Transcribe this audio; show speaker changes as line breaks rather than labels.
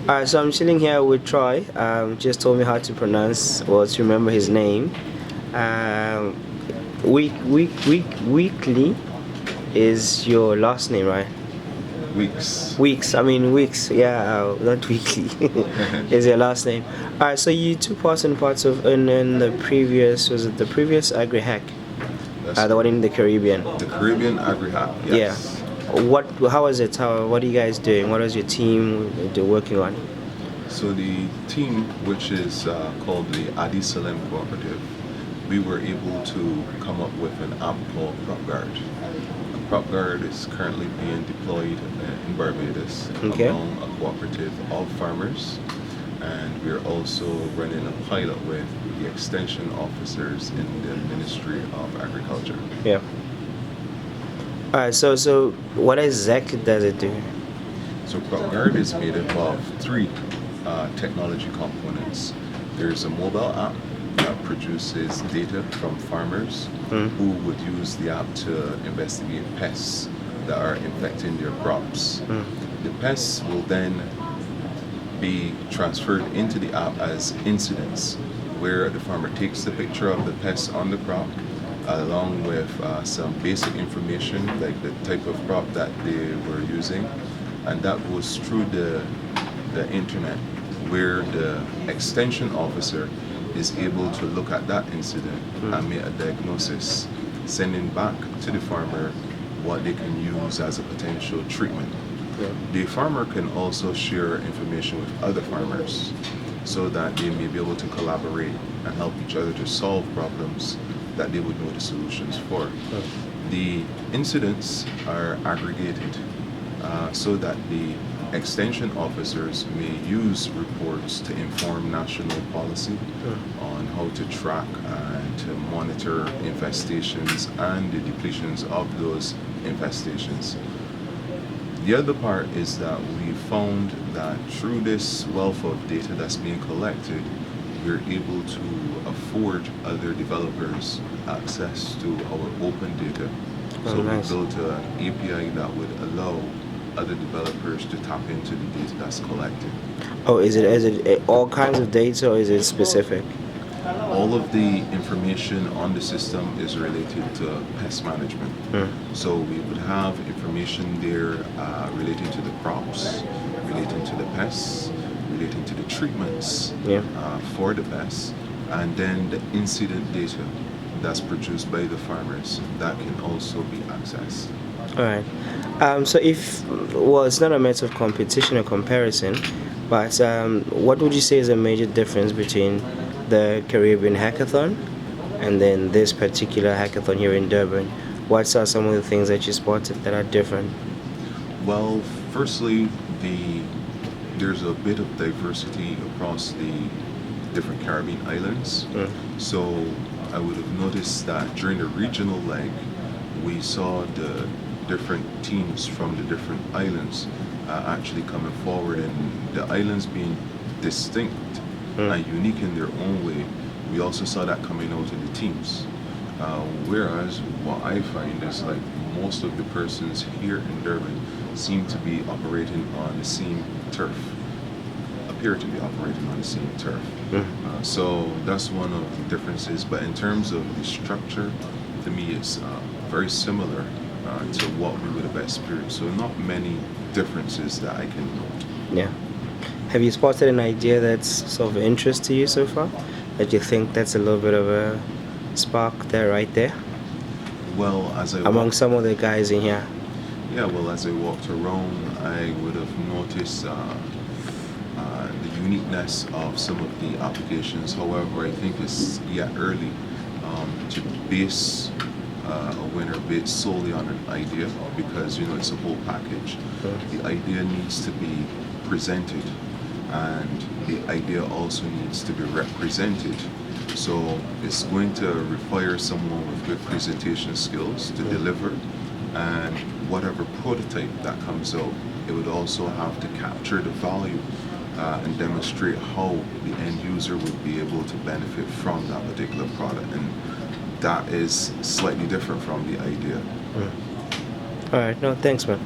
So I'm chilling here with Troy. Just told me how to pronounce or to remember his name. Um, weekly is your last name, right?
Weeks.
Weeks. I mean weeks. Yeah, not weekly. Is your last name? Alright. So you took part in in the previous, was it the previous Agri Hack? The one in the Caribbean.
The Caribbean Agri Hack. Yes.
Yeah. How was it? What are you guys doing? What was your team working on?
So the team, which is called the Adi Salem Cooperative, we were able to come up with an app called PropGuard. PropGuard is currently being deployed in Barbados among a cooperative of farmers, and we're also running a pilot with the extension officers in the Ministry of Agriculture.
Yeah. Alright, so what exactly does it do?
So PropGuard is made up of three technology components. There's a mobile app that produces data from farmers who would use the app to investigate pests that are infecting their crops. The pests will then be transferred into the app as incidents, where the farmer takes the picture of the pests on the crop along with some basic information like the type of crop that they were using, and that goes through the internet, where the extension officer is able to look at that incident and make a diagnosis, sending back to the farmer what they can use as a potential treatment.
Yeah.
The farmer can also share information with other farmers so that they may be able to collaborate and help each other to solve problems that they would know the solutions for. The incidents are aggregated so that the extension officers may use reports to inform national policy on how to track and to monitor infestations and the depletions of those infestations. The other part is that we found that through this wealth of data that's being collected, we're able to afford other developers access to our open data. So
nice.
we built an API that would allow other developers to tap into the data that's collected.
Oh, is it all kinds of data, or is it specific?
All of the information on the system is related to pest management. So we would have information there relating to the crops, relating to the pests, relating to the treatments for the pests, and then the incident data that's produced by the farmers that can also be accessed.
All right. So it's not a matter of competition or comparison, but what would you say is a major difference between the Caribbean Hackathon and then this particular hackathon here in Durban? What are some of the things that you spotted that are different?
Well, firstly, there's a bit of diversity across the different Caribbean islands. So I would have noticed that during the regional leg, we saw the different teams from the different islands actually coming forward, and the islands being distinct and unique in their own way. We also saw that coming out in the teams. Whereas what I find is like most of the persons here in Durban seem to be operating on the same turf, appear to be operating on the same turf. So that's one of the differences. But in terms of the structure, to me it's very similar to what we would have experienced. So not many differences that I can note.
Yeah. Have you spotted an idea that's sort of interest to you so far? That you think that's a little bit of a spark there, right there?
Well,
among some of the guys in here.
Yeah, well, as I walked around, I would have noticed the uniqueness of some of the applications. However, I think it's yet early to base a winner based solely on an idea, because it's a whole package. The idea needs to be presented, and the idea also needs to be represented. So it's going to require someone with good presentation skills to deliver, and whatever prototype that comes out, it would also have to capture the value and demonstrate how the end user would be able to benefit from that particular product. And that is slightly different from the idea.
All right, no, thanks, man.